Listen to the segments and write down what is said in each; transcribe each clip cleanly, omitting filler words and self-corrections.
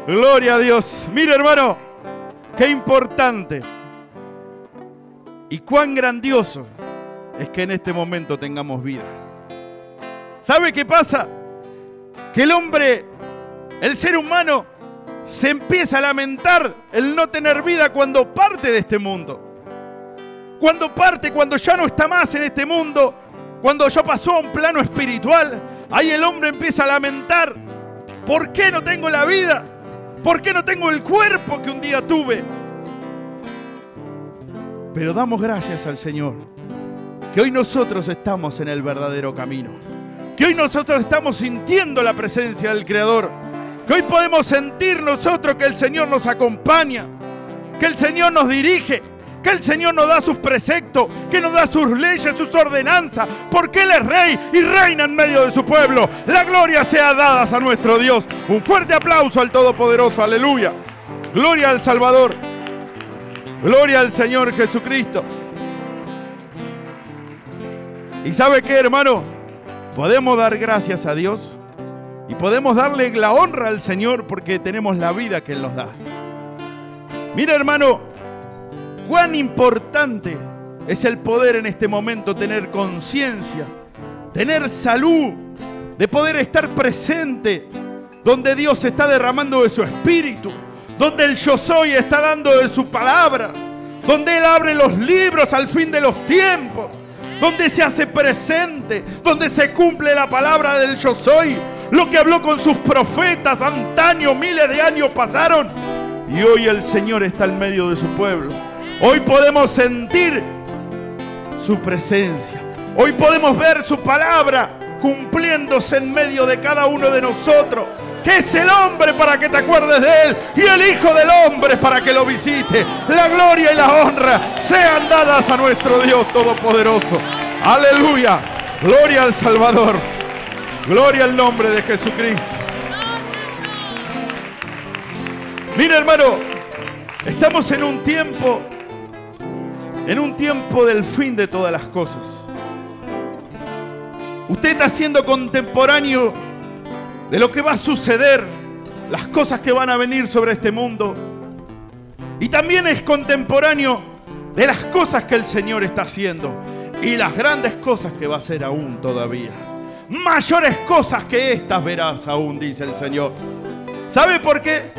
Gloria a Dios. Mira, hermano, qué importante y cuán grandioso es que en este momento tengamos vida. ¿Sabe qué pasa? Que el hombre, el ser humano, se empieza a lamentar el no tener vida cuando parte de este mundo. Cuando parte, cuando ya no está más en este mundo, cuando ya pasó a un plano espiritual, ahí el hombre empieza a lamentar: ¿por qué no tengo la vida? ¿Por qué no tengo el cuerpo que un día tuve? Pero damos gracias al Señor, que hoy nosotros estamos en el verdadero camino, que hoy nosotros estamos sintiendo la presencia del Creador, que hoy podemos sentir nosotros que el Señor nos acompaña, que el Señor nos dirige, que el Señor nos da sus preceptos, que nos da sus leyes, sus ordenanzas, porque Él es Rey y reina en medio de su pueblo. La gloria sea dada a nuestro Dios. Un fuerte aplauso al Todopoderoso, aleluya. Gloria al Salvador. Gloria al Señor Jesucristo. ¿Y sabe qué, hermano? Podemos dar gracias a Dios y podemos darle la honra al Señor porque tenemos la vida que Él nos da. Mira, hermano, cuán importante es el poder en este momento tener conciencia, tener salud, de poder estar presente donde Dios está derramando de su espíritu, donde el Yo Soy está dando de su palabra, donde Él abre los libros al fin de los tiempos, donde se hace presente, donde se cumple la palabra del Yo Soy, lo que habló con sus profetas antaño, miles de años pasaron, y hoy el Señor está en medio de su pueblo. Hoy podemos sentir su presencia. Hoy podemos ver su palabra cumpliéndose en medio de cada uno de nosotros. ¿Qué es el hombre para que te acuerdes de él? Y el Hijo del Hombre para que lo visite. La gloria y la honra sean dadas a nuestro Dios Todopoderoso. Aleluya. Gloria al Salvador. Gloria al nombre de Jesucristo. Mira, hermano, estamos en un tiempo del fin de todas las cosas. Usted está siendo contemporáneo de lo que va a suceder, las cosas que van a venir sobre este mundo. Y también es contemporáneo de las cosas que el Señor está haciendo y las grandes cosas que va a hacer aún todavía. Mayores cosas que estas verás aún, dice el Señor. ¿Sabe por qué?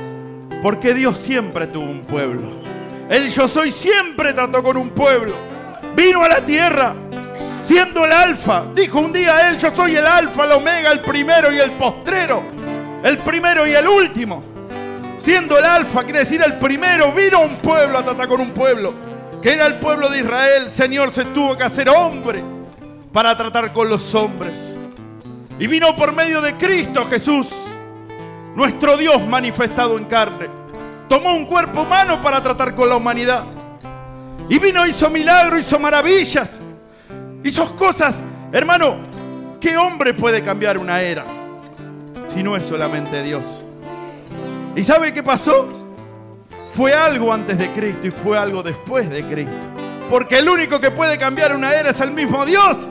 Porque Dios siempre tuvo un pueblo. El Yo Soy siempre trató con un pueblo. Vino a la tierra siendo el alfa. Dijo un día Él: yo soy el alfa, el omega, el primero y el postrero. El primero y el último. Siendo el alfa, quiere decir el primero. Vino un pueblo a tratar con un pueblo, que era el pueblo de Israel. El Señor se tuvo que hacer hombre para tratar con los hombres. Y vino por medio de Cristo Jesús, nuestro Dios manifestado en carne. Tomó un cuerpo humano para tratar con la humanidad. Y vino, hizo milagros, hizo maravillas. Hizo cosas, hermano. ¿Qué hombre puede cambiar una era si no es solamente Dios? ¿Y sabe qué pasó? Fue algo antes de Cristo y fue algo después de Cristo. Porque el único que puede cambiar una era es el mismo Dios.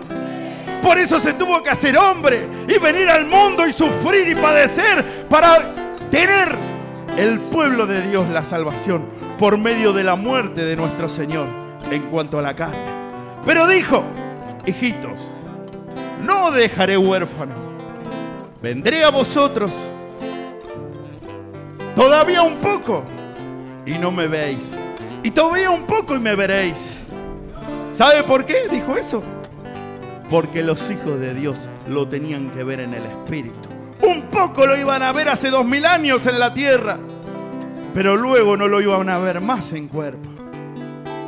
Por eso se tuvo que hacer hombre y venir al mundo y sufrir y padecer para tener el pueblo de Dios la salvación por medio de la muerte de nuestro Señor en cuanto a la carne. Pero dijo: hijitos, no os dejaré huérfano, vendré a vosotros todavía un poco y no me veis, y todavía un poco y me veréis. ¿Sabe por qué dijo eso? Porque los hijos de Dios lo tenían que ver en el Espíritu. Un poco lo iban a ver hace 2000 años en la tierra, pero luego no lo iban a ver más en cuerpo.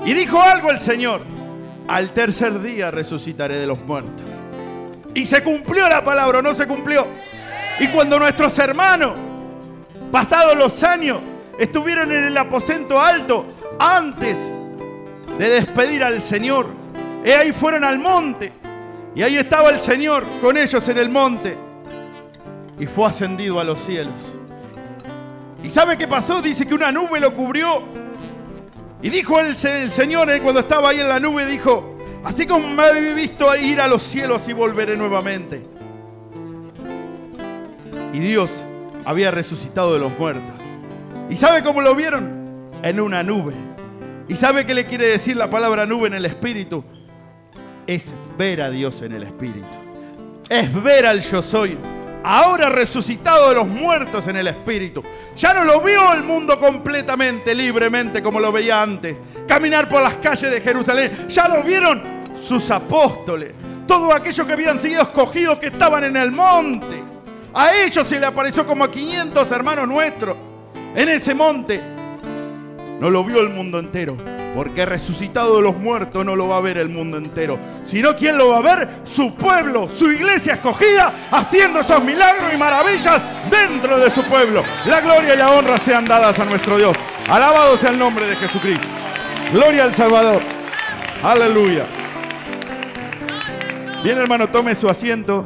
Y dijo algo el Señor: al tercer día resucitaré de los muertos. Y se cumplió la palabra, ¿o no se cumplió? Y cuando nuestros hermanos, pasados los años, estuvieron en el aposento alto, antes de despedir al Señor, ahí fueron al monte, y ahí estaba el Señor con ellos en el monte, y fue ascendido a los cielos. ¿Y sabe qué pasó? Dice que una nube lo cubrió. Y dijo el Señor, cuando estaba ahí en la nube, dijo: así como me habéis visto ir a los cielos, así volveré nuevamente. Y Dios había resucitado de los muertos. ¿Y sabe cómo lo vieron? En una nube. ¿Y sabe qué le quiere decir la palabra nube en el espíritu? Es ver a Dios en el espíritu. Es ver al yo soy, ahora resucitado de los muertos en el espíritu. Ya no lo vio el mundo completamente, libremente, como lo veía antes. Caminar por las calles de Jerusalén. Ya lo vieron sus apóstoles. Todos aquellos que habían sido escogidos, que estaban en el monte. A ellos se le apareció como a 500 hermanos nuestros en ese monte. No lo vio el mundo entero, porque resucitado de los muertos no lo va a ver el mundo entero. Sino ¿quién lo va a ver? Su pueblo, su iglesia escogida, haciendo esos milagros y maravillas dentro de su pueblo. La gloria y la honra sean dadas a nuestro Dios. Alabado sea el nombre de Jesucristo. Gloria al Salvador. Aleluya. Bien, hermano, tome su asiento.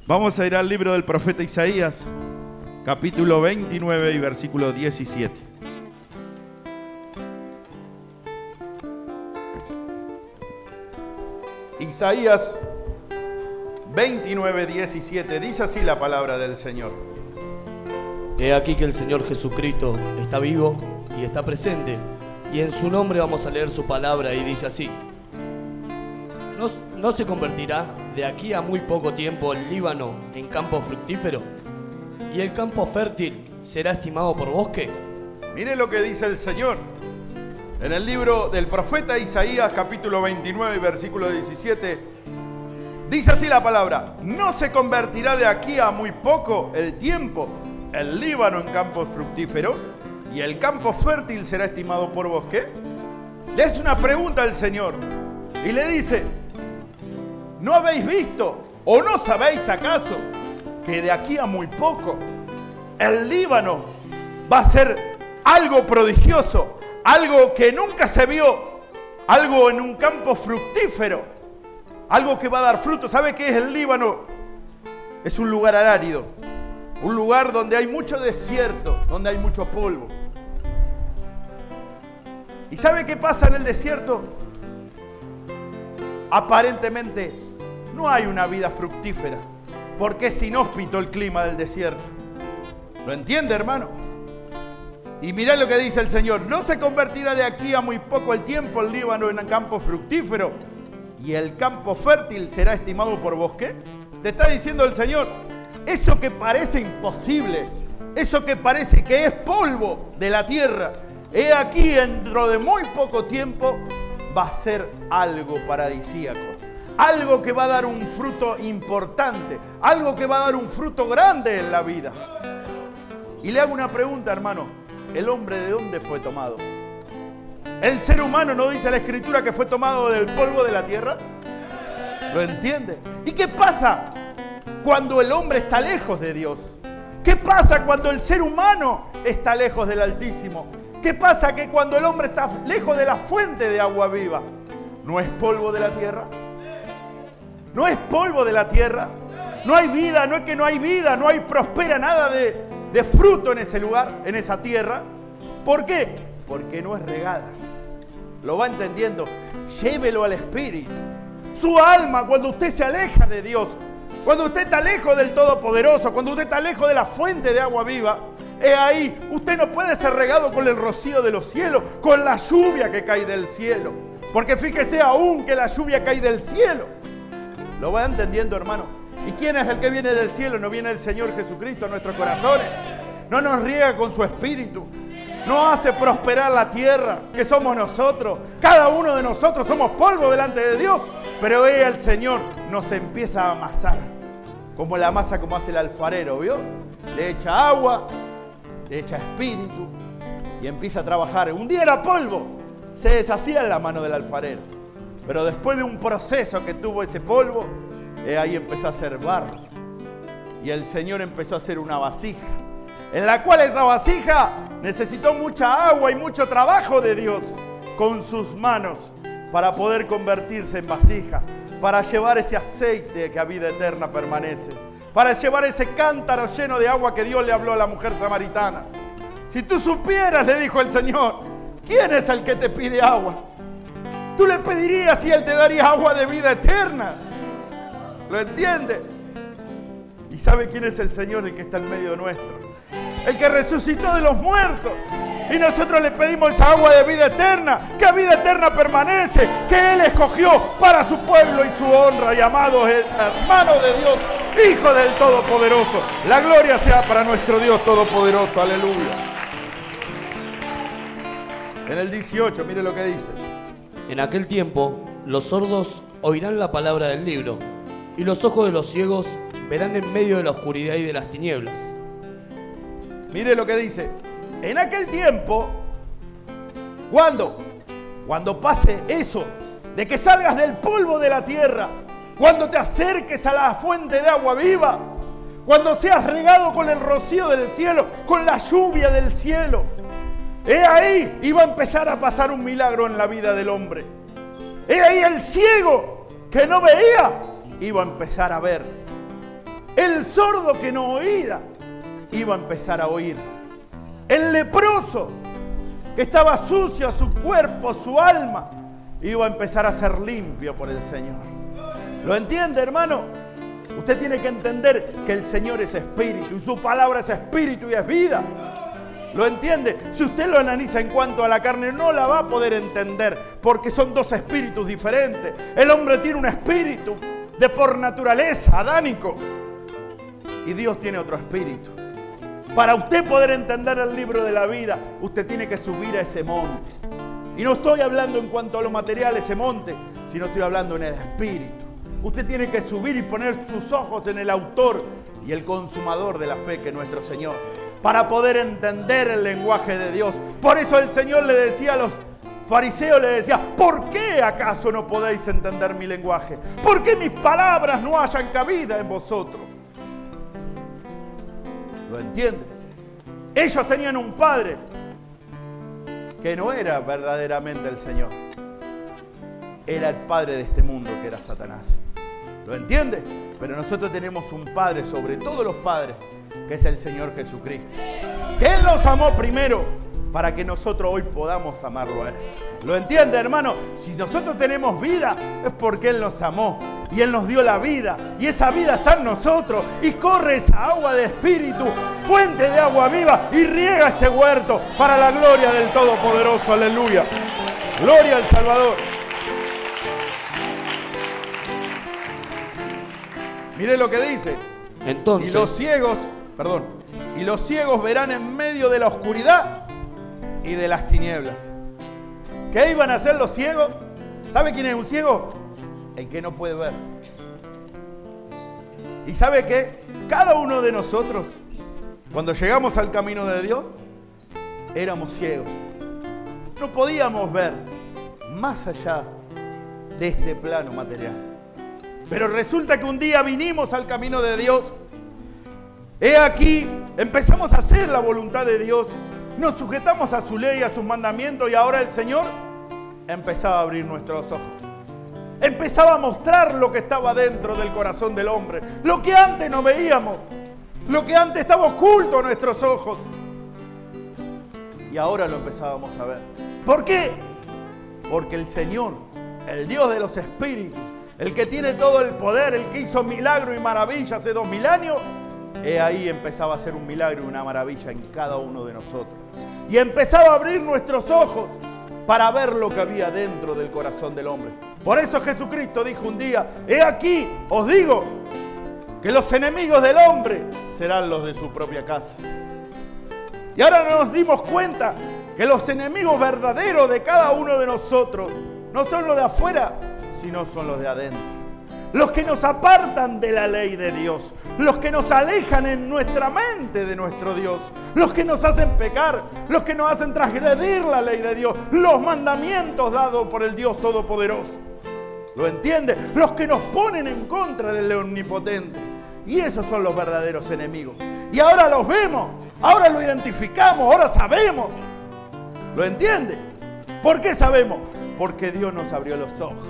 Vamos a ir al libro del profeta Isaías, capítulo 29 y versículo 17. Isaías 29, 17. Dice así la palabra del Señor. He aquí que el Señor Jesucristo está vivo y está presente, y en su nombre vamos a leer su palabra, y dice así: ¿No se convertirá de aquí a muy poco tiempo el Líbano en campo fructífero, y el campo fértil será estimado por bosque? Mire lo que dice el Señor en el libro del profeta Isaías, capítulo 29, versículo 17. Dice así la palabra: ¿no se convertirá de aquí a muy poco el tiempo el Líbano en campo fructífero, y el campo fértil será estimado por bosque? Le hace una pregunta al Señor y le dice: ¿no habéis visto o no sabéis acaso que de aquí a muy poco el Líbano va a ser algo prodigioso, algo que nunca se vio, algo en un campo fructífero, algo que va a dar fruto? ¿Sabe qué es el Líbano? Es un lugar arárido, un lugar donde hay mucho desierto, donde hay mucho polvo. ¿Y sabe qué pasa en el desierto? Aparentemente no hay una vida fructífera, porque es inhóspito el clima del desierto. ¿Lo entiende, hermano? Y mirá lo que dice el Señor: ¿no se convertirá de aquí a muy poco el tiempo el Líbano en campo fructífero, y el campo fértil será estimado por bosque? Te está diciendo el Señor, eso que parece imposible, eso que parece que es polvo de la tierra, he aquí dentro de muy poco tiempo va a ser algo paradisíaco, algo que va a dar un fruto importante, algo que va a dar un fruto grande en la vida. Y le hago una pregunta, hermano: ¿el hombre de dónde fue tomado? ¿El ser humano no dice la Escritura que fue tomado del polvo de la tierra? ¿Lo entiende? ¿Y qué pasa cuando el hombre está lejos de Dios? ¿Qué pasa cuando el ser humano está lejos del Altísimo? ¿Qué pasa que cuando el hombre está lejos de la fuente de agua viva? ¿No es polvo de la tierra? ¿No es polvo de la tierra? No hay vida, no es que no hay vida, no hay prospera nada de fruto en ese lugar, en esa tierra. ¿Por qué? Porque no es regada. ¿Lo va entendiendo? Llévelo al Espíritu. Su alma, cuando usted se aleja de Dios, cuando usted está lejos del Todopoderoso, cuando usted está lejos de la fuente de agua viva, ahí usted no puede ser regado con el rocío de los cielos, con la lluvia que cae del cielo. Porque fíjese aún que la lluvia cae del cielo. ¿Lo va entendiendo, hermano? ¿Y quién es el que viene del cielo? ¿No viene el Señor Jesucristo a nuestros corazones? No nos riega con su espíritu, no hace prosperar la tierra, que somos nosotros. Cada uno de nosotros somos polvo delante de Dios, pero el Señor nos empieza a amasar, como la masa, como hace el alfarero, ¿vio? Le echa agua, le echa espíritu y empieza a trabajar. Un día era polvo, se deshacía en la mano del alfarero, pero después de un proceso que tuvo ese polvo, ahí empezó a hacer barro, y el Señor empezó a hacer una vasija, en la cual esa vasija necesitó mucha agua y mucho trabajo de Dios con sus manos para poder convertirse en vasija, para llevar ese aceite que a vida eterna permanece, para llevar ese cántaro lleno de agua que Dios le habló a la mujer samaritana. Si tú supieras, le dijo el Señor, ¿quién es el que te pide agua? Tú le pedirías y Él te daría agua de vida eterna. ¿Lo entiende? ¿Y sabe quién es el Señor, el que está en medio nuestro? el que resucitó de los muertos. Y nosotros le pedimos esa agua de vida eterna, que vida eterna permanece, que Él escogió para su pueblo y su honra, llamados hermanos de Dios, hijos del Todopoderoso. La gloria sea para nuestro Dios Todopoderoso, aleluya. En el 18, mire lo que dice. En aquel tiempo, los sordos oirán la palabra del libro, y los ojos de los ciegos verán en medio de la oscuridad y de las tinieblas. Mire lo que dice. En aquel tiempo, ¿cuándo? Cuando pase eso, de que salgas del polvo de la tierra, cuando te acerques a la fuente de agua viva, cuando seas regado con el rocío del cielo, con la lluvia del cielo. Ahí iba a empezar a pasar un milagro en la vida del hombre. Ahí el ciego que no veía iba a empezar a ver. El sordo que no oía iba a empezar a oír. El leproso que estaba sucio a su cuerpo, su alma, iba a empezar a ser limpio por el Señor. ¿Lo entiende, hermano? Usted tiene que entender que el Señor es espíritu y su palabra es espíritu y es vida. ¿Lo entiende? Si usted lo analiza en cuanto a la carne, no la va a poder entender, porque son dos espíritus diferentes. El hombre tiene un espíritu de por naturaleza, adánico, y Dios tiene otro espíritu. Para usted poder entender el libro de la vida, usted tiene que subir a ese monte. Y no estoy hablando en cuanto a lo material, ese monte, sino estoy hablando en el espíritu. Usted tiene que subir y poner sus ojos en el autor y el consumador de la fe, que es nuestro Señor, para poder entender el lenguaje de Dios. Por eso el Señor le decía a los fariseos, le decía: ¿por qué acaso no podéis entender mi lenguaje? ¿Por qué mis palabras no hayan cabida en vosotros? ¿Lo entiende? Ellos tenían un padre que no era verdaderamente el Señor. Era el padre de este mundo, que era Satanás. ¿Lo entiende? Pero nosotros tenemos un padre sobre todos los padres, que es el Señor Jesucristo. Que Él nos amó primero para que nosotros hoy podamos amarlo a Él. ¿Lo entiende, hermano? Si nosotros tenemos vida, es porque Él nos amó. Y Él nos dio la vida. Y esa vida está en nosotros. Y corre esa agua de espíritu, fuente de agua viva, y riega este huerto para la gloria del Todopoderoso. Aleluya. Gloria al Salvador. Mire lo que dice. Entonces, y los ciegos verán en medio de la oscuridad y de las tinieblas. ¿Qué iban a hacer los ciegos? ¿Sabe quién es un ciego? El que no puede ver. ¿Y sabe qué? Cada uno de nosotros, cuando llegamos al camino de Dios, éramos ciegos. No podíamos ver más allá de este plano material. Pero resulta que un día vinimos al camino de Dios. He aquí, empezamos a hacer la voluntad de Dios. Nos sujetamos a su ley, a sus mandamientos, y ahora el Señor empezaba a abrir nuestros ojos. Empezaba a mostrar lo que estaba dentro del corazón del hombre. Lo que antes no veíamos. Lo que antes estaba oculto a nuestros ojos. Y ahora lo empezábamos a ver. ¿Por qué? Porque el Señor, el Dios de los espíritus, el que tiene todo el poder, el que hizo milagro y maravilla hace 2000 años, ahí empezaba a hacer un milagro y una maravilla en cada uno de nosotros. Y empezaba a abrir nuestros ojos para ver lo que había dentro del corazón del hombre. Por eso Jesucristo dijo un día: he aquí, os digo, que los enemigos del hombre serán los de su propia casa. Y ahora nos dimos cuenta que los enemigos verdaderos de cada uno de nosotros no son los de afuera, sino son los de adentro. Los que nos apartan de la ley de Dios, los que nos alejan en nuestra mente de nuestro Dios, los que nos hacen pecar, los que nos hacen transgredir la ley de Dios, los mandamientos dados por el Dios Todopoderoso. ¿Lo entiende? Los que nos ponen en contra del Omnipotente. Y esos son los verdaderos enemigos. Y ahora los vemos, ahora lo identificamos, ahora sabemos. ¿Lo entiende? ¿Por qué sabemos? Porque Dios nos abrió los ojos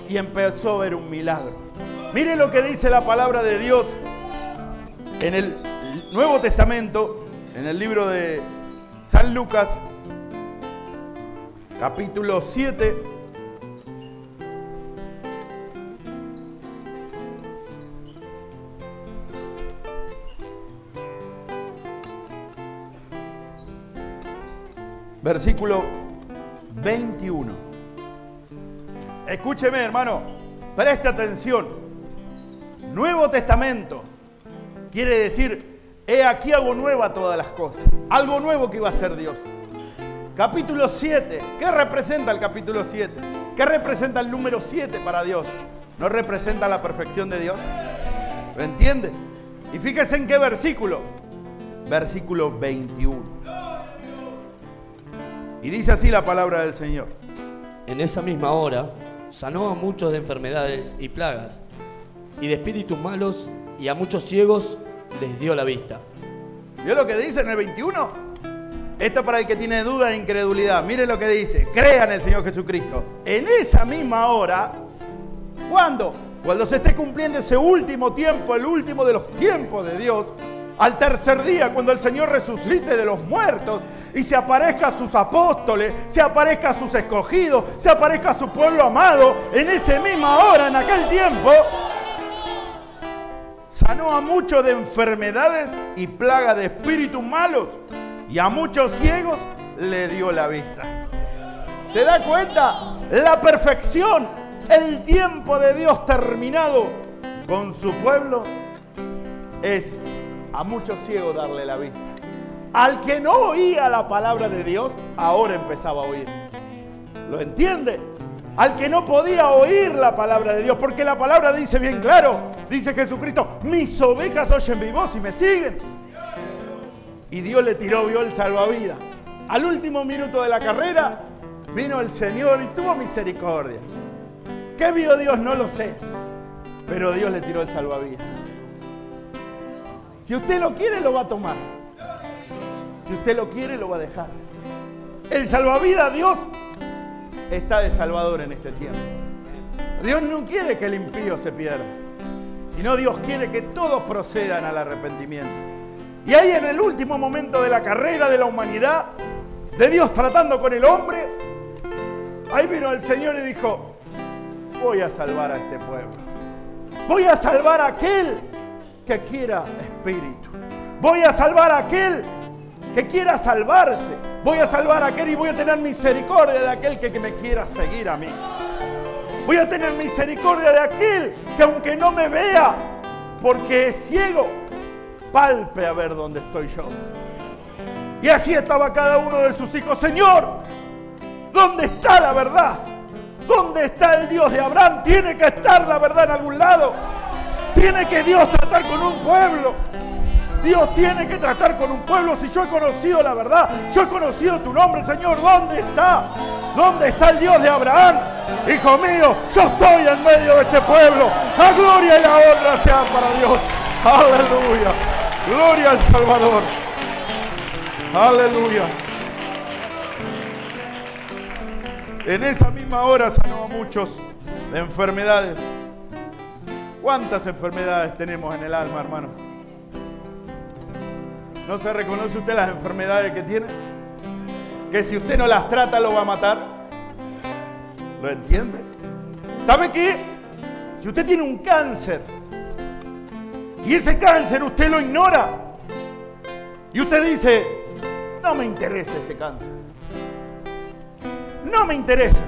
y empezó a ver un milagro. Mire lo que dice la palabra de Dios en el Nuevo Testamento, en el libro de San Lucas, capítulo 7. versículo 21. Escúcheme, hermano, preste atención. Nuevo Testamento quiere decir, he aquí hago nueva todas las cosas. Algo nuevo que iba a hacer Dios. Capítulo 7. ¿Qué representa el capítulo 7? ¿Qué representa el número 7 para Dios? ¿No representa la perfección de Dios? ¿Lo entiende? Y fíjese en qué versículo. Versículo 21. Y dice así la palabra del Señor. En esa misma hora sanó a muchos de enfermedades y plagas, y de espíritus malos, y a muchos ciegos les dio la vista. ¿Vio lo que dice en el 21? Esto para el que tiene duda e incredulidad. Mire lo que dice. Crea en el Señor Jesucristo. En esa misma hora, ¿cuándo? Cuando se esté cumpliendo ese último tiempo, el último de los tiempos de Dios, al tercer día, cuando el Señor resucite de los muertos y se aparezca a sus apóstoles, se aparezca a sus escogidos, se aparezca a su pueblo amado, en esa misma hora, en aquel tiempo, sanó a muchos de enfermedades y plagas de espíritus malos, y a muchos ciegos le dio la vista. ¿Se da cuenta? La perfección, el tiempo de Dios terminado con su pueblo es a muchos ciegos darle la vista. Al que no oía la palabra de Dios, ahora empezaba a oír. ¿Lo entiende? Al que no podía oír la palabra de Dios, porque la palabra dice bien claro, dice Jesucristo, mis ovejas oyen mi voz y me siguen. Y Dios le vio el salvavidas. Al último minuto de la carrera, vino el Señor y tuvo misericordia. ¿Qué vio Dios? No lo sé. Pero Dios le tiró el salvavidas. Si usted lo quiere, lo va a tomar. Si usted lo quiere, lo va a dejar. El salvavidas, Dios, está de salvador en este tiempo. Dios no quiere que el impío se pierda, sino Dios quiere que todos procedan al arrepentimiento. Y ahí en el último momento de la carrera de la humanidad, de Dios tratando con el hombre, ahí vino el Señor y dijo, voy a salvar a este pueblo. Voy a salvar a aquel que quiera espíritu. Voy a salvar a aquel que quiera salvarse. Voy a salvar a aquel y voy a tener misericordia de aquel que me quiera seguir a mí. Voy a tener misericordia de aquel que aunque no me vea, porque es ciego, palpe a ver dónde estoy yo. Y así estaba cada uno de sus hijos. Señor, ¿dónde está la verdad? ¿Dónde está el Dios de Abraham? Tiene que estar la verdad en algún lado. Tiene que Dios tratar con un pueblo. Dios tiene que tratar con un pueblo. Si yo he conocido la verdad, yo he conocido tu nombre, Señor, ¿dónde está? ¿Dónde está el Dios de Abraham? Hijo mío, yo estoy en medio de este pueblo. La gloria y la honra sean para Dios. Aleluya. Gloria al Salvador. Aleluya. En esa misma hora sanó a muchos de enfermedades. ¿Cuántas enfermedades tenemos en el alma, hermano? ¿No se reconoce usted las enfermedades que tiene? Que si usted no las trata lo va a matar. ¿Lo entiende? ¿Sabe qué? Si usted tiene un cáncer y ese cáncer usted lo ignora y usted dice, no me interesa ese cáncer. No me interesa.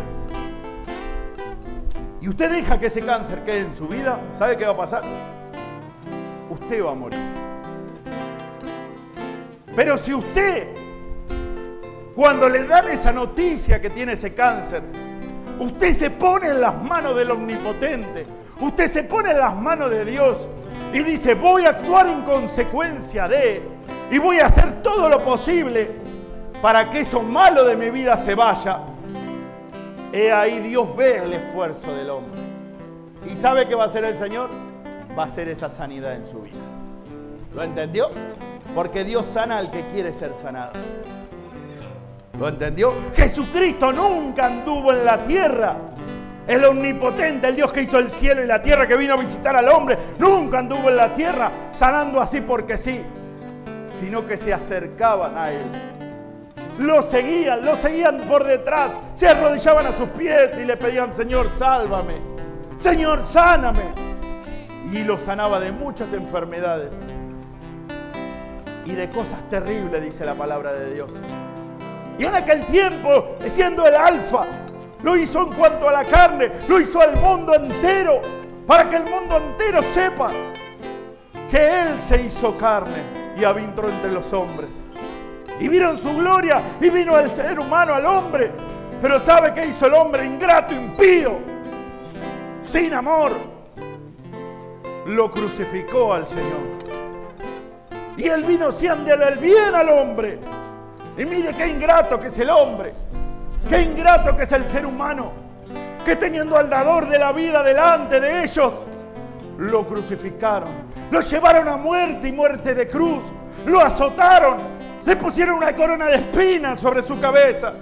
Y usted deja que ese cáncer quede en su vida, ¿sabe qué va a pasar? Usted va a morir. Pero si usted, cuando le dan esa noticia que tiene ese cáncer, usted se pone en las manos del Omnipotente, usted se pone en las manos de Dios y dice, voy a actuar en consecuencia de, y voy a hacer todo lo posible para que eso malo de mi vida se vaya. He ahí Dios ve el esfuerzo del hombre. ¿Y sabe qué va a hacer el Señor? Va a hacer esa sanidad en su vida. ¿Lo entendió? Porque Dios sana al que quiere ser sanado. ¿Lo entendió? Jesucristo nunca anduvo en la tierra. El omnipotente, el Dios que hizo el cielo y la tierra, que vino a visitar al hombre, nunca anduvo en la tierra sanando así porque sí, sino que se acercaban a Él. Lo seguían por detrás, se arrodillaban a sus pies y le pedían, Señor, sálvame, Señor, sáname. Y lo sanaba de muchas enfermedades y de cosas terribles, dice la palabra de Dios. Y en aquel tiempo, siendo el alfa, lo hizo en cuanto a la carne, lo hizo al mundo entero, para que el mundo entero sepa que Él se hizo carne y habitó entre los hombres. Y vieron su gloria y vino el ser humano al hombre. Pero ¿sabe qué hizo el hombre? Ingrato, impío, sin amor. Lo crucificó al Señor. Y Él vino haciéndole el bien al hombre. Y mire qué ingrato que es el hombre. Qué ingrato que es el ser humano. Que teniendo al dador de la vida delante de ellos, lo crucificaron. Lo llevaron a muerte y muerte de cruz. Lo azotaron. Le pusieron una corona de espinas sobre su cabeza.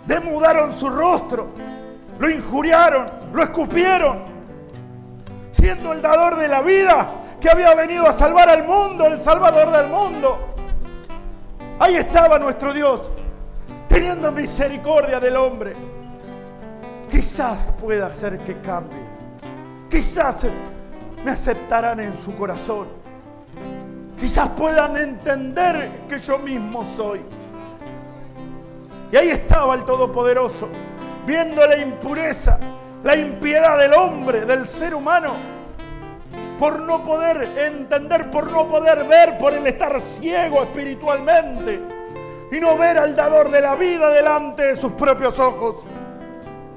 Demudaron su rostro. Lo injuriaron. Lo escupieron. Siendo el dador de la vida, que había venido a salvar al mundo, el salvador del mundo. Ahí estaba nuestro Dios, teniendo misericordia del hombre. Quizás pueda hacer que cambie. Quizás me aceptarán en su corazón. Quizás puedan entender que yo mismo soy. Y ahí estaba el Todopoderoso, viendo la impureza, la impiedad del hombre, del ser humano, por no poder entender, por no poder ver, por el estar ciego espiritualmente y no ver al dador de la vida delante de sus propios ojos.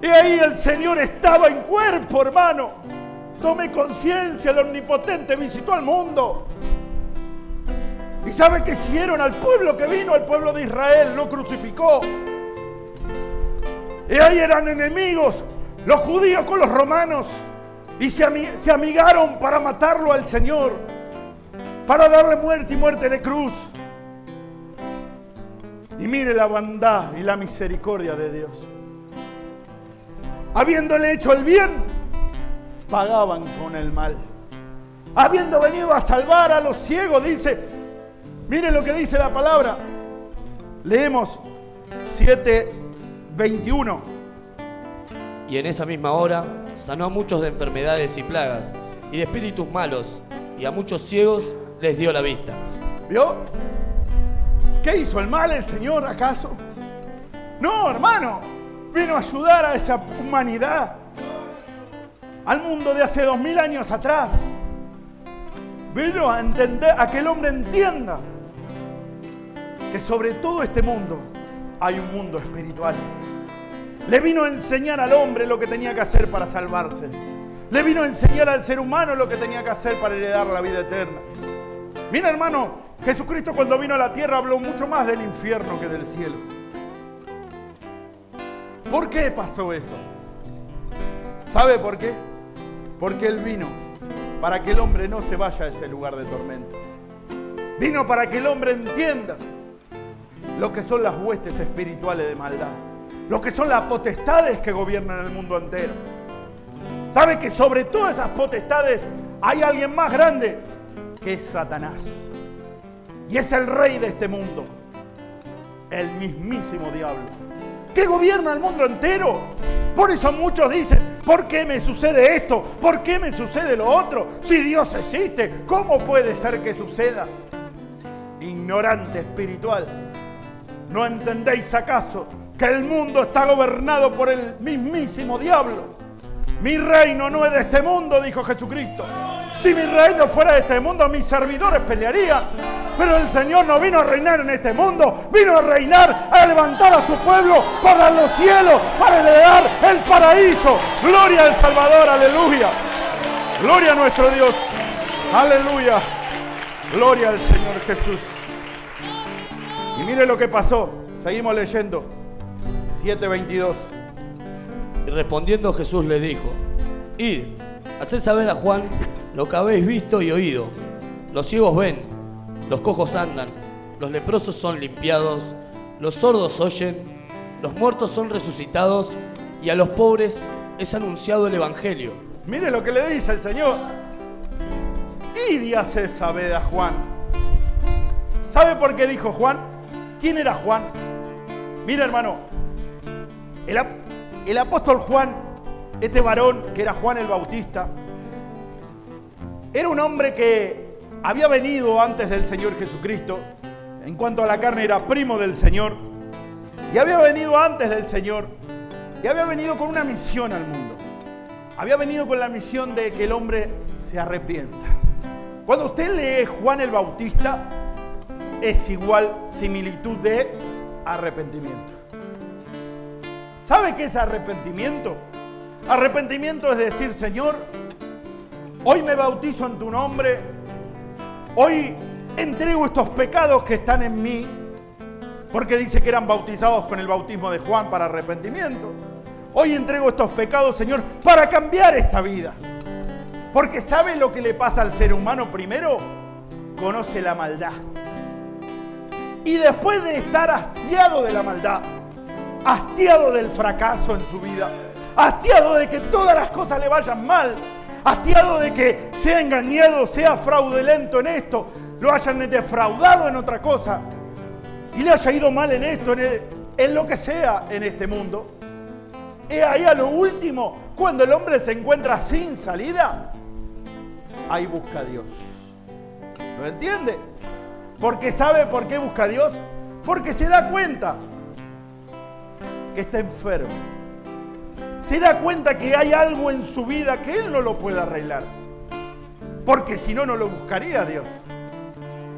Y ahí el Señor estaba en cuerpo, hermano. Tomé conciencia, el Omnipotente visitó al mundo. ¿Y sabe qué hicieron al pueblo que vino? Al pueblo de Israel, lo crucificó. Y ahí eran enemigos los judíos con los romanos. Y se amigaron para matarlo al Señor, para darle muerte y muerte de cruz. Y mire la bondad y la misericordia de Dios. Habiéndole hecho el bien, pagaban con el mal. Habiendo venido a salvar a los ciegos, dice, mire lo que dice la palabra. Leemos 7:21. Y en esa misma hora sanó a muchos de enfermedades y plagas y de espíritus malos, y a muchos ciegos les dio la vista. ¿Vio? ¿Qué hizo el mal el Señor acaso? No, hermano, vino a ayudar a esa humanidad, al mundo de hace 2000 años atrás. Vino a entender, a que el hombre entienda que sobre todo este mundo hay un mundo espiritual. Le vino a enseñar al hombre lo que tenía que hacer para salvarse. Le vino a enseñar al ser humano lo que tenía que hacer para heredar la vida eterna. Mira, hermano, Jesucristo cuando vino a la tierra habló mucho más del infierno que del cielo. ¿Por qué pasó eso? ¿Sabe por qué? Porque Él vino para que el hombre no se vaya a ese lugar de tormento. Vino para que el hombre entienda lo que son las huestes espirituales de maldad. Lo que son las potestades que gobiernan el mundo entero. ¿Sabe que sobre todas esas potestades hay alguien más grande? Que es Satanás. Y es el rey de este mundo. El mismísimo diablo. Que gobierna el mundo entero. Por eso muchos dicen, ¿por qué me sucede esto? ¿Por qué me sucede lo otro? Si Dios existe, ¿cómo puede ser que suceda? Ignorante espiritual. ¿No entendéis acaso que el mundo está gobernado por el mismísimo diablo? Mi reino no es de este mundo, dijo Jesucristo. Si mi reino fuera de este mundo, mis servidores pelearían. Pero el Señor no vino a reinar en este mundo, vino a reinar, a levantar a su pueblo para los cielos, para heredar el paraíso. Gloria al Salvador, aleluya. Gloria a nuestro Dios, aleluya. Gloria al Señor Jesús. Y mire lo que pasó, seguimos leyendo. 7:22. Y respondiendo Jesús le dijo, id, haced saber a Juan lo que habéis visto y oído. Los ciegos ven, los cojos andan, los leprosos son limpiados, los sordos oyen, los muertos son resucitados y a los pobres es anunciado el Evangelio. Mire lo que le dice el Señor. Id y haced saber a Juan. ¿Sabe por qué dijo Juan? ¿Quién era Juan? Mira, hermano, el apóstol Juan, este varón que era Juan el Bautista, era un hombre que había venido antes del Señor Jesucristo En cuanto a la carne, era primo del Señor. Y había venido antes del Señor. Y había venido con una misión al mundo. Había venido con la misión de que el hombre se arrepienta. Cuando usted lee Juan el Bautista, es igual similitud de arrepentimiento. ¿Sabe qué es arrepentimiento? Arrepentimiento es decir, Señor, hoy me bautizo en tu nombre, hoy entrego estos pecados que están en mí, porque dice que eran bautizados con el bautismo de Juan para arrepentimiento. Hoy entrego estos pecados, Señor, para cambiar esta vida. Porque ¿sabe lo que le pasa al ser humano primero? Conoce la maldad. Y después de estar hastiado de la maldad, hastiado del fracaso en su vida, hastiado de que todas las cosas le vayan mal, hastiado de que sea engañado, sea fraudulento en esto, lo hayan defraudado en otra cosa y le haya ido mal en esto, en lo que sea en este mundo. Y ahí a lo último, cuando el hombre se encuentra sin salida, ahí busca a Dios. ¿Lo entiende? Porque ¿sabe por qué busca a Dios? Porque se da cuenta que está enfermo. Se da cuenta que hay algo en su vida que él no lo puede arreglar. Porque si no, no lo buscaría a Dios.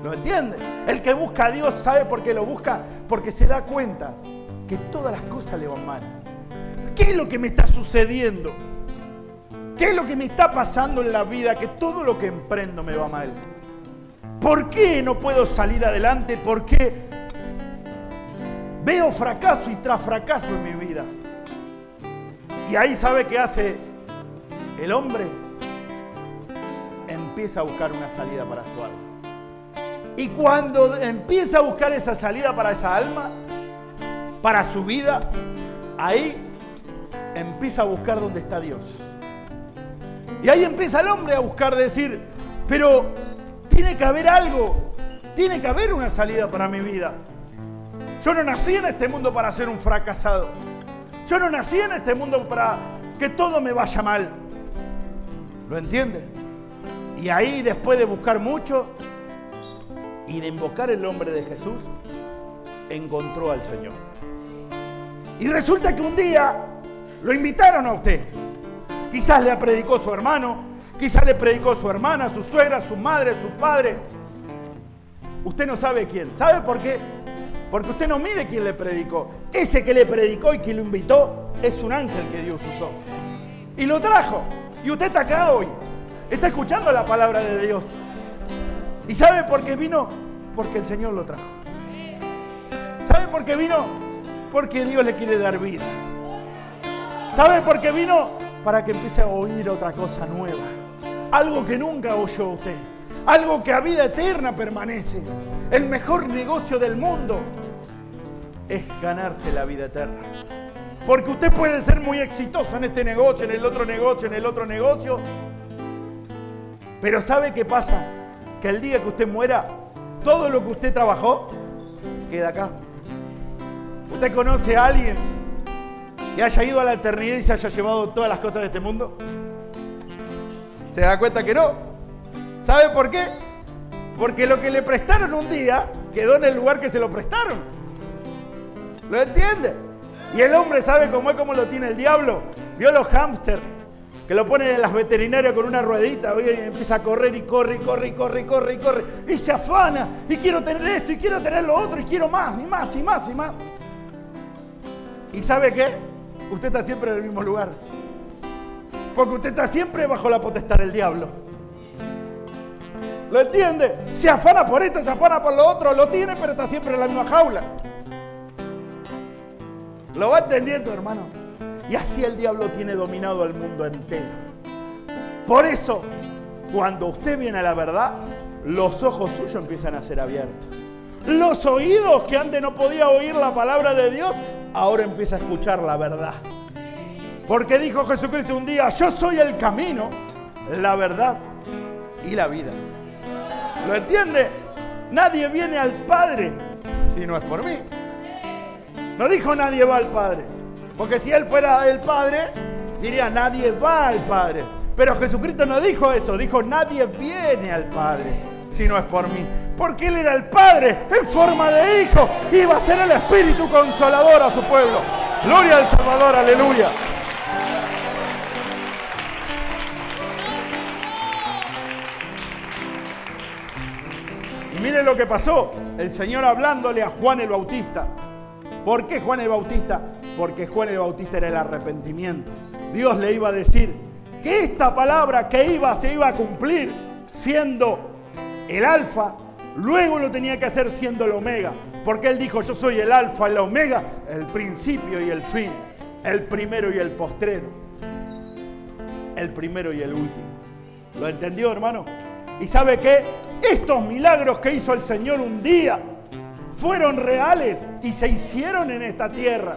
¿Lo entiende? El que busca a Dios, ¿sabe por qué lo busca? Porque se da cuenta que todas las cosas le van mal. ¿Qué es lo que me está sucediendo? ¿Qué es lo que me está pasando en la vida? Que todo lo que emprendo me va mal. ¿Por qué no puedo salir adelante? ¿Por qué veo fracaso y tras fracaso en mi vida? Y ahí ¿sabe qué hace el hombre? Empieza a buscar una salida para su alma. Y cuando empieza a buscar esa salida para esa alma, para su vida, ahí empieza a buscar dónde está Dios. Y ahí empieza el hombre a buscar, decir, pero tiene que haber algo, tiene que haber una salida para mi vida. Yo no nací en este mundo para ser un fracasado. Yo no nací en este mundo para que todo me vaya mal. ¿Lo entiende? Y ahí, después de buscar mucho y de invocar el nombre de Jesús, encontró al Señor. Y resulta que un día lo invitaron a usted. Quizás le predicó su hermano, quizás le predicó su hermana, su suegra, su madre, su padre. Usted no sabe quién. ¿Sabe por qué? Porque usted no mire quién le predicó. Ese que le predicó y que lo invitó es un ángel que Dios usó. Y lo trajo. Y usted está acá hoy. Está escuchando la palabra de Dios. ¿Y sabe por qué vino? Porque el Señor lo trajo. ¿Sabe por qué vino? Porque Dios le quiere dar vida. ¿Sabe por qué vino? Para que empiece a oír otra cosa nueva. Algo que nunca oyó usted. Algo que a vida eterna permanece. El mejor negocio del mundo es ganarse la vida eterna. Porque usted puede ser muy exitoso en este negocio, en el otro negocio, en el otro negocio. Pero ¿sabe qué pasa? Que el día que usted muera, todo lo que usted trabajó queda acá. ¿Usted conoce a alguien que haya ido a la eternidad y se haya llevado todas las cosas de este mundo? ¿Se da cuenta que no? ¿Sabe por qué? Porque lo que le prestaron un día quedó en el lugar que se lo prestaron. ¿Lo entiende? Y el hombre sabe cómo es, cómo lo tiene el diablo. ¿Vio los hámster que lo ponen en las veterinarias con una ruedita? Y empieza a correr y corre, y corre, y corre, y corre, y corre. Y se afana. Y quiero tener esto, y quiero tener lo otro, y quiero más, y más, y más, y más. ¿Y sabe qué? Usted está siempre en el mismo lugar. Porque usted está siempre bajo la potestad del diablo. ¿Lo entiende? Se afana por esto, se afana por lo otro, lo tiene, pero está siempre en la misma jaula. ¿Lo va entendiendo, hermano? Y así el diablo tiene dominado al mundo entero. Por eso, cuando usted viene a la verdad, los ojos suyos empiezan a ser abiertos. Los oídos que antes no podía oír la palabra de Dios, ahora empieza a escuchar la verdad. Porque dijo Jesucristo un día, yo soy el camino, la verdad y la vida. ¿Lo entiende? Nadie viene al Padre si no es por mí. No dijo nadie va al Padre. Porque si Él fuera el Padre, diría nadie va al Padre. Pero Jesucristo no dijo eso, dijo nadie viene al Padre si no es por mí? Porque Él era el Padre en forma de Hijo. Iba a ser el Espíritu Consolador a su pueblo. Gloria al Salvador, aleluya. Y miren lo que pasó. El Señor hablándole a Juan el Bautista. ¿Por qué Juan el Bautista? Porque Juan el Bautista era el arrepentimiento. Dios le iba a decir que esta palabra que se iba a cumplir siendo el alfa, luego lo tenía que hacer siendo el omega. Porque Él dijo, yo soy el alfa, el omega, el principio y el fin, el primero y el postrero, el primero y el último. ¿Lo entendió, hermano? ¿Y sabe qué? Estos milagros que hizo el Señor un día fueron reales y se hicieron en esta tierra.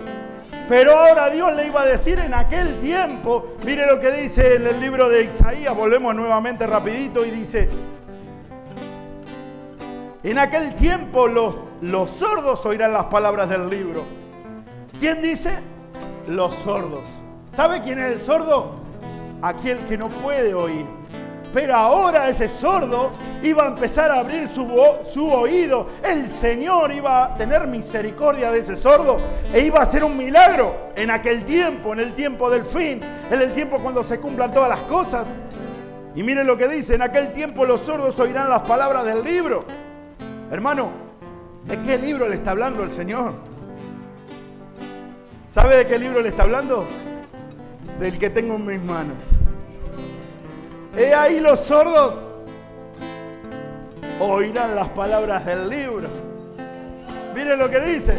Pero ahora Dios le iba a decir en aquel tiempo, mire lo que dice en el libro de Isaías, volvemos nuevamente rapidito y dice, en aquel tiempo los sordos oirán las palabras del libro. ¿Quién dice? Los sordos. ¿Sabe quién es el sordo? Aquel que no puede oír. Pero ahora ese sordo iba a empezar a abrir su oído. El Señor iba a tener misericordia de ese sordo e iba a hacer un milagro en aquel tiempo, en el tiempo del fin, en el tiempo cuando se cumplan todas las cosas. Y miren lo que dice, en aquel tiempo los sordos oirán las palabras del libro. Hermano, ¿de qué libro le está hablando el Señor? ¿Sabe de qué libro le está hablando? Del que tengo en mis manos. He ahí los sordos oirán las palabras del libro. Miren lo que dice,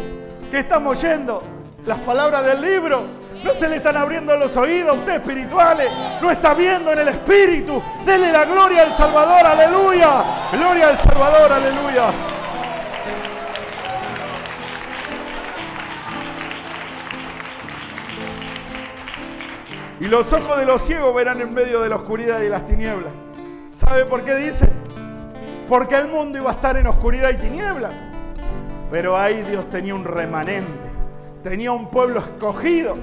que estamos oyendo las palabras del libro. No se le están abriendo los oídos a usted espirituales, no está viendo en el espíritu. Dele la gloria al Salvador, aleluya. Gloria al Salvador, aleluya. Y los ojos de los ciegos verán en medio de la oscuridad y las tinieblas. ¿Sabe por qué dice? Porque el mundo iba a estar en oscuridad y tinieblas. Pero ahí Dios tenía un remanente, tenía un pueblo escogido,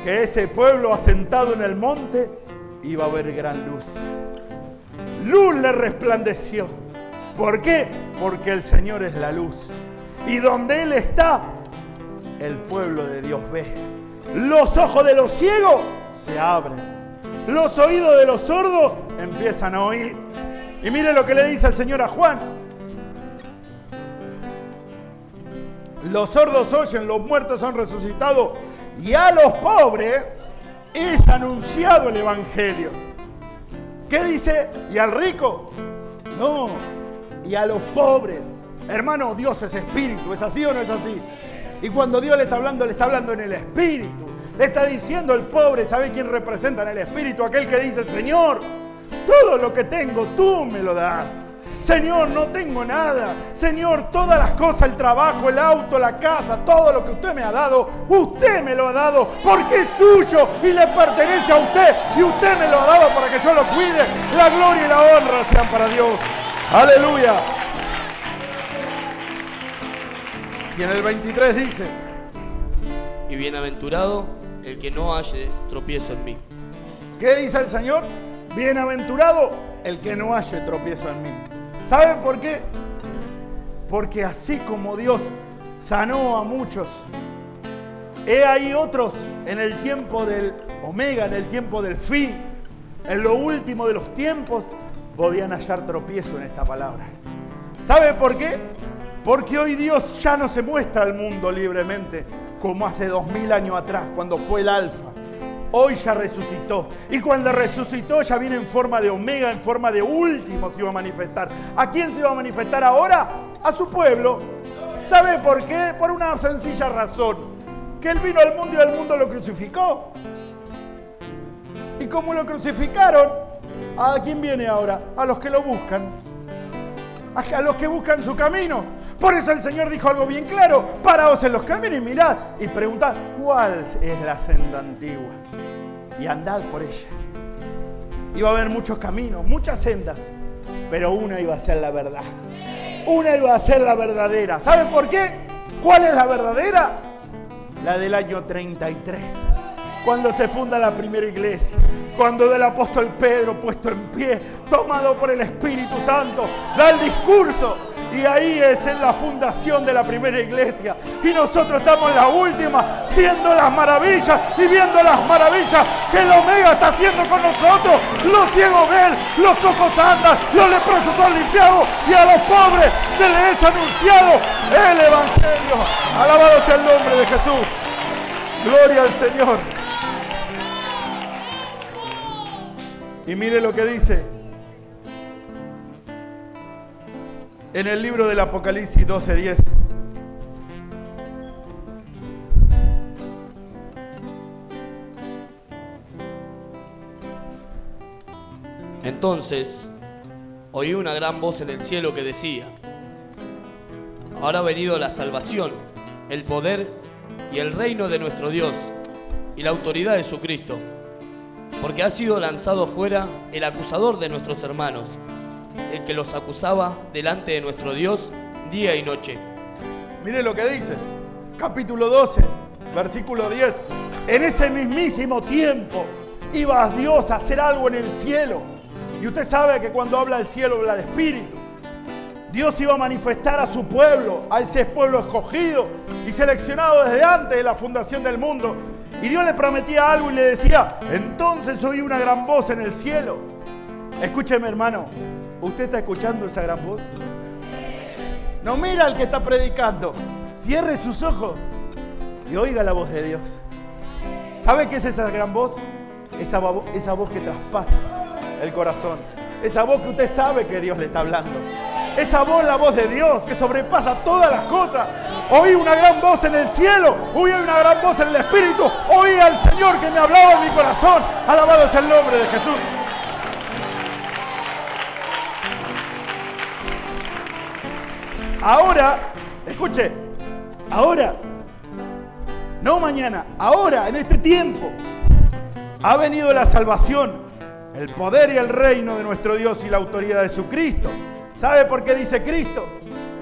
que ese pueblo asentado en el monte iba a ver gran luz. Luz le resplandeció. ¿Por qué? Porque el Señor es la luz. Y donde Él está, el pueblo de Dios ve. Los ojos de los ciegos se abren. Los oídos de los sordos empiezan a oír. Y mire lo que le dice el Señor a Juan. Los sordos oyen, los muertos son resucitados y a los pobres es anunciado el Evangelio. ¿Qué dice? ¿Y al rico? No, y a los pobres. Hermano, Dios es espíritu, ¿es así o no es así? Y cuando Dios le está hablando en el espíritu. Le está diciendo el pobre, ¿sabe quién representa en el espíritu? Aquel que dice, Señor, todo lo que tengo tú me lo das. Señor, no tengo nada. Señor, todas las cosas, el trabajo, el auto, la casa, todo lo que usted me ha dado, usted me lo ha dado porque es suyo y le pertenece a usted. Y usted me lo ha dado para que yo lo cuide. La gloria y la honra sean para Dios. Aleluya. Y en el 23 dice, y bienaventurado el que no halle tropiezo en mí. ¿Qué dice el Señor? Bienaventurado el que no halle tropiezo en mí. ¿Saben por qué? Porque así como Dios sanó a muchos, he ahí otros en el tiempo del omega, en el tiempo del fin, en lo último de los tiempos, podían hallar tropiezo en esta palabra. ¿Sabe por qué? Porque hoy Dios ya no se muestra al mundo libremente como hace 2000 años atrás, cuando fue el alfa. Hoy ya resucitó. Y cuando resucitó ya viene en forma de omega, en forma de último se iba a manifestar. ¿A quién se iba a manifestar ahora? A su pueblo. ¿Sabe por qué? Por una sencilla razón. Que Él vino al mundo y el mundo lo crucificó. Y como lo crucificaron, ¿a quién viene ahora? A los que lo buscan. A los que buscan su camino. Por eso el Señor dijo algo bien claro. Paraos en los caminos y mirad y preguntad cuál es la senda antigua. Y andad por ella. Iba a haber muchos caminos, muchas sendas, pero una iba a ser la verdad. Una iba a ser la verdadera. ¿Saben por qué? ¿Cuál es la verdadera? La del año 33. cuando se funda la primera iglesia, cuando del apóstol Pedro, puesto en pie, tomado por el Espíritu Santo, da el discurso. Y ahí es en la fundación de la primera iglesia. Y nosotros estamos en la última, siendo las maravillas y viendo las maravillas que el Omega está haciendo con nosotros. Los ciegos ven, los cojos andan, los leprosos son limpiados y a los pobres se les es anunciado el Evangelio. Alabado sea el nombre de Jesús. Gloria al Señor. Y mire lo que dice en el libro del Apocalipsis 12:10. Entonces oí una gran voz en el cielo que decía: ahora ha venido la salvación, el poder y el reino de nuestro Dios y la autoridad de su Cristo, porque ha sido lanzado fuera el acusador de nuestros hermanos, el que los acusaba delante de nuestro Dios día y noche. Mire lo que dice, capítulo 12, versículo 10. En ese mismísimo tiempo iba Dios a hacer algo en el cielo. Y usted sabe que cuando habla del cielo habla de espíritu. Dios iba a manifestar a su pueblo, a ese pueblo escogido y seleccionado desde antes de la fundación del mundo. Y Dios le prometía algo y le decía: entonces oí una gran voz en el cielo. Escúcheme, hermano, ¿usted está escuchando esa gran voz? No mira al que está predicando. Cierre sus ojos y oiga la voz de Dios. ¿Sabe qué es esa gran voz? Esa voz que traspasa el corazón. Esa voz que usted sabe que Dios le está hablando. Esa voz, la voz de Dios, que sobrepasa todas las cosas. Oí una gran voz en el cielo, oí una gran voz en el Espíritu, oí al Señor que me hablaba en mi corazón. Alabado sea el nombre de Jesús. Ahora, escuche, ahora, no mañana, ahora, en este tiempo, ha venido la salvación, el poder y el reino de nuestro Dios y la autoridad de su Cristo. ¿Sabe por qué dice Cristo?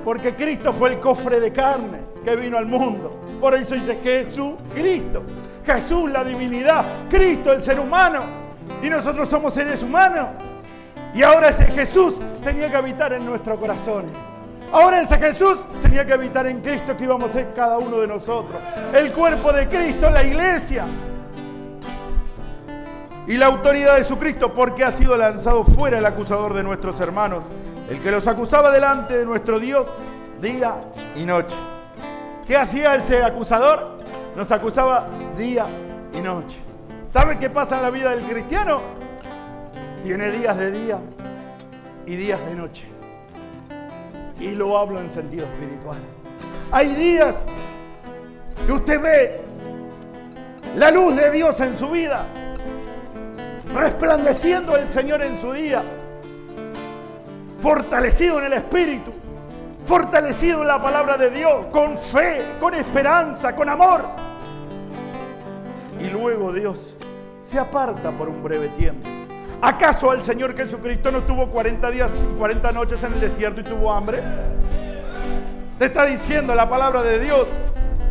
Porque Cristo fue el cofre de carne que vino al mundo. Por eso dice Jesucristo. Jesús, la divinidad. Cristo, el ser humano. Y nosotros somos seres humanos. Y ahora ese Jesús tenía que habitar en nuestros corazones. Ahora ese Jesús tenía que habitar en Cristo, que íbamos a ser cada uno de nosotros. El cuerpo de Cristo, la iglesia. Y la autoridad de su Cristo, porque ha sido lanzado fuera el acusador de nuestros hermanos, el que los acusaba delante de nuestro Dios día y noche. ¿Qué hacía ese acusador? Nos acusaba día y noche. ¿Sabe qué pasa en la vida del cristiano? Tiene días de día y días de noche. Y lo hablo en sentido espiritual. Hay días que usted ve la luz de Dios en su vida, resplandeciendo el Señor en su día, fortalecido en el Espíritu, fortalecido en la palabra de Dios, con fe, con esperanza, con amor. Y luego Dios se aparta por un breve tiempo. ¿Acaso el Señor Jesucristo no tuvo 40 días y 40 noches en el desierto y tuvo hambre? Te está diciendo la palabra de Dios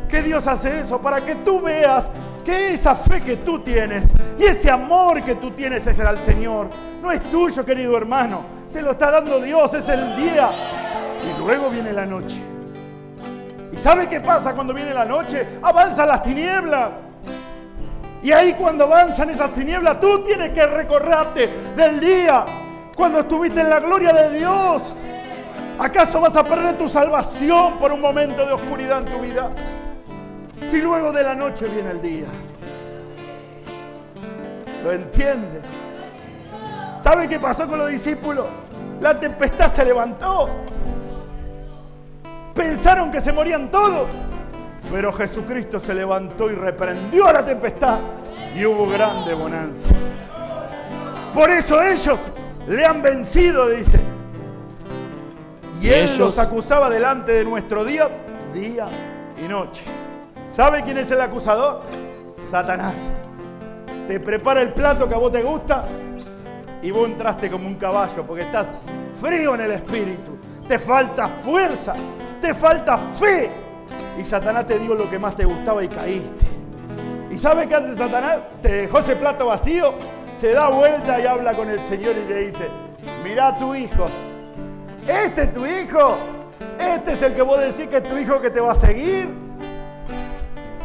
que Dios hace eso para que tú veas que esa fe que tú tienes y ese amor que tú tienes hacia el Señor no es tuyo, querido hermano. Te lo está dando Dios, es el día. Y luego viene la noche. ¿Y sabe qué pasa cuando viene la noche? Avanzan las tinieblas. Y ahí cuando avanzan esas tinieblas, tú tienes que recorrerte del día cuando estuviste en la gloria de Dios. ¿Acaso vas a perder tu salvación por un momento de oscuridad en tu vida? Si luego de la noche viene el día. ¿Lo entiende? ¿Sabe qué pasó con los discípulos? La tempestad se levantó. Pensaron que se morían todos. Pero Jesucristo se levantó y reprendió a la tempestad. Y hubo grande bonanza. Por eso ellos le han vencido, dice. Y Él los acusaba delante de nuestro Dios día y noche. ¿Sabe quién es el acusador? Satanás. Te prepara el plato que a vos te gusta y vos entraste como un caballo porque estás frío en el espíritu. Te falta fuerza, te falta fe. Y Satanás te dio lo que más te gustaba y caíste. ¿Y sabe qué hace Satanás? Te dejó ese plato vacío, se da vuelta y habla con el Señor y le dice, mirá a tu hijo. Este es tu hijo. Este es el que vos decís que es tu hijo que te va a seguir.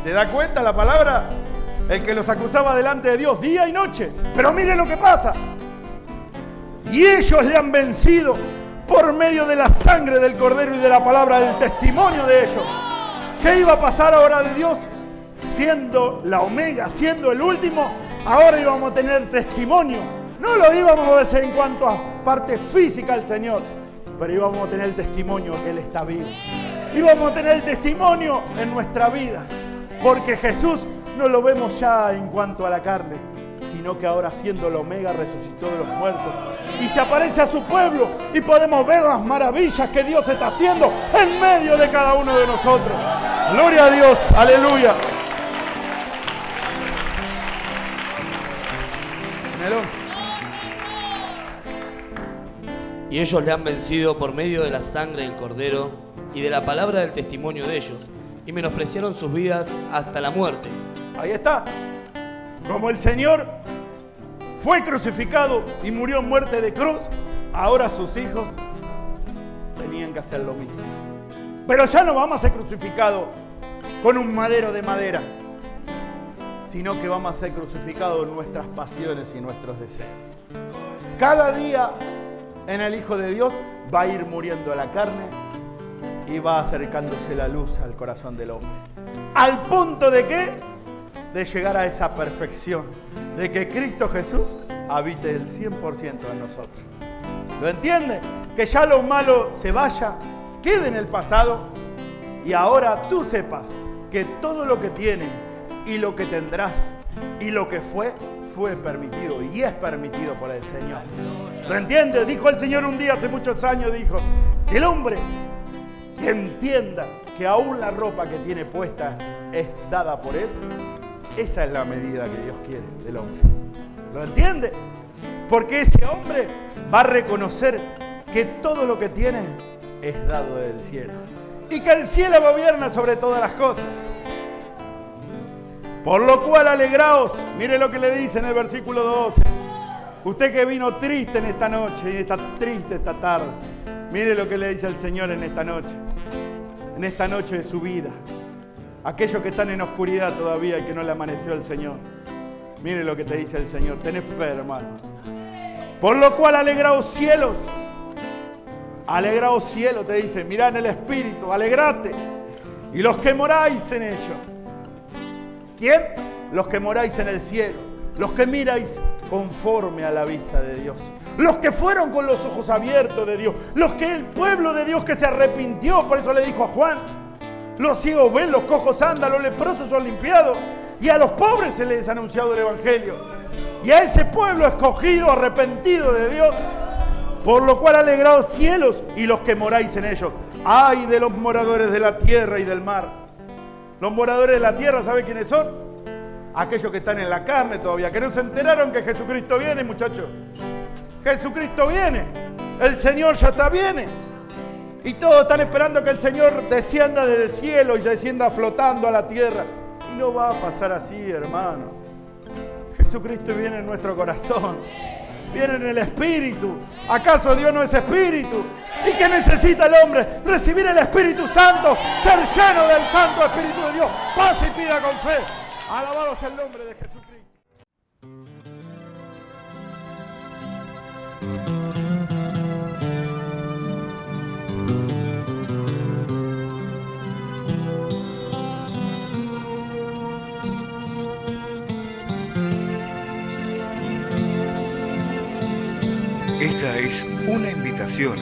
¿Se da cuenta la palabra? El que los acusaba delante de Dios día y noche. Pero mire lo que pasa. Y ellos le han vencido por medio de la sangre del Cordero y de la palabra del testimonio de ellos. ¿Qué iba a pasar ahora de Dios? Siendo la omega, siendo el último, ahora íbamos a tener testimonio. No lo íbamos a ver en cuanto a parte física al Señor, pero íbamos a tener el testimonio que Él está vivo. Íbamos a tener el testimonio en nuestra vida, porque Jesús no lo vemos ya en cuanto a la carne, sino que ahora siendo la omega resucitó de los muertos y se aparece a su pueblo y podemos ver las maravillas que Dios está haciendo en medio de cada uno de nosotros. Gloria a Dios, aleluya. En el 11. Y ellos le han vencido por medio de la sangre del Cordero y de la palabra del testimonio de ellos, y menospreciaron sus vidas hasta la muerte. Ahí está. Como el Señor fue crucificado y murió en muerte de cruz, ahora sus hijos tenían que hacer lo mismo. Pero ya no vamos a ser crucificados con un madero de madera, sino que vamos a ser crucificados en nuestras pasiones y nuestros deseos. Cada día en el Hijo de Dios va a ir muriendo la carne y va acercándose la luz al corazón del hombre. ¿Al punto de qué? De llegar a esa perfección, de que Cristo Jesús habite el 100% en nosotros. ¿Lo entiende? Que ya lo malo se vaya, quede en el pasado y ahora tú sepas que todo lo que tienes y lo que tendrás y lo que fue permitido y es permitido por el Señor. ¿Lo entiende? Dijo el Señor un día hace muchos años, dijo, que el hombre que entienda que aún la ropa que tiene puesta es dada por Él, esa es la medida que Dios quiere del hombre. ¿Lo entiende? Porque ese hombre va a reconocer que todo lo que tiene es dado del cielo y que el cielo gobierna sobre todas las cosas. Por lo cual alegraos, mire lo que le dice en el versículo 12. Usted que vino triste en esta noche y está triste esta tarde, mire lo que le dice el Señor en esta noche de su vida. Aquellos que están en oscuridad todavía y que no le amaneció el Señor, mire lo que te dice el Señor, tenés fe, hermano. Por lo cual alegraos cielos, te dice, mirá en el Espíritu, alegrate, y los que moráis en ellos. ¿Quién? Los que moráis en el cielo, los que miráis conforme a la vista de Dios, los que fueron con los ojos abiertos de Dios, el pueblo de Dios que se arrepintió. Por eso le dijo a Juan, los ciegos ven, los cojos andan, los leprosos son limpiados, y a los pobres se les ha anunciado el Evangelio. Y a ese pueblo escogido, arrepentido de Dios, por lo cual alegraos cielos y los que moráis en ellos. Ay de los moradores de la tierra y del mar. Los moradores de la tierra, ¿sabe quiénes son? Aquellos que están en la carne todavía, que no se enteraron que Jesucristo viene, muchachos. Jesucristo viene, el Señor ya viene. Y todos están esperando que el Señor descienda del cielo y se descienda flotando a la tierra. Y no va a pasar así, hermano. Jesucristo viene en nuestro corazón, viene en el Espíritu. ¿Acaso Dios no es Espíritu? ¿Y qué necesita el hombre? Recibir el Espíritu Santo, ser lleno del Santo Espíritu de Dios. Pase y pida con fe. Alabado sea el nombre de Jesucristo. Esta es una invitación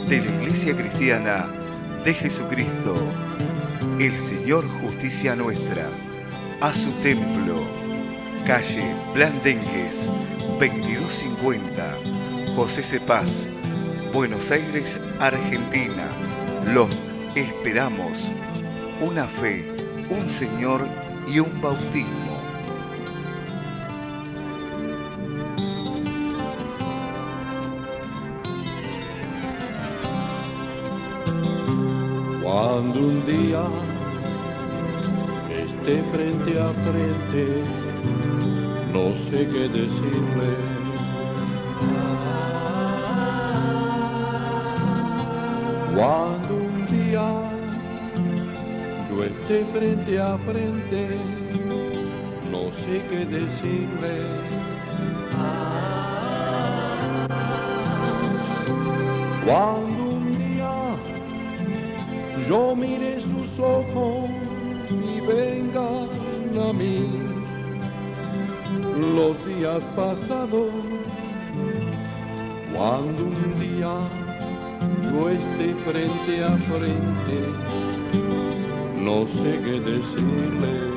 de la Iglesia Cristiana de Jesucristo, el Señor Justicia Nuestra, a su templo, calle Blandengues, 2250, José C. Paz, Buenos Aires, Argentina. Los esperamos. Una fe, un Señor y un bautismo. Cuando un día esté frente a frente, no sé qué decirle. Cuando un día yo esté frente a frente, no sé qué decirle. Cuando un día yo mire sus ojos y vengan a mí los días pasados, cuando un día yo esté frente a frente, no sé qué decirle.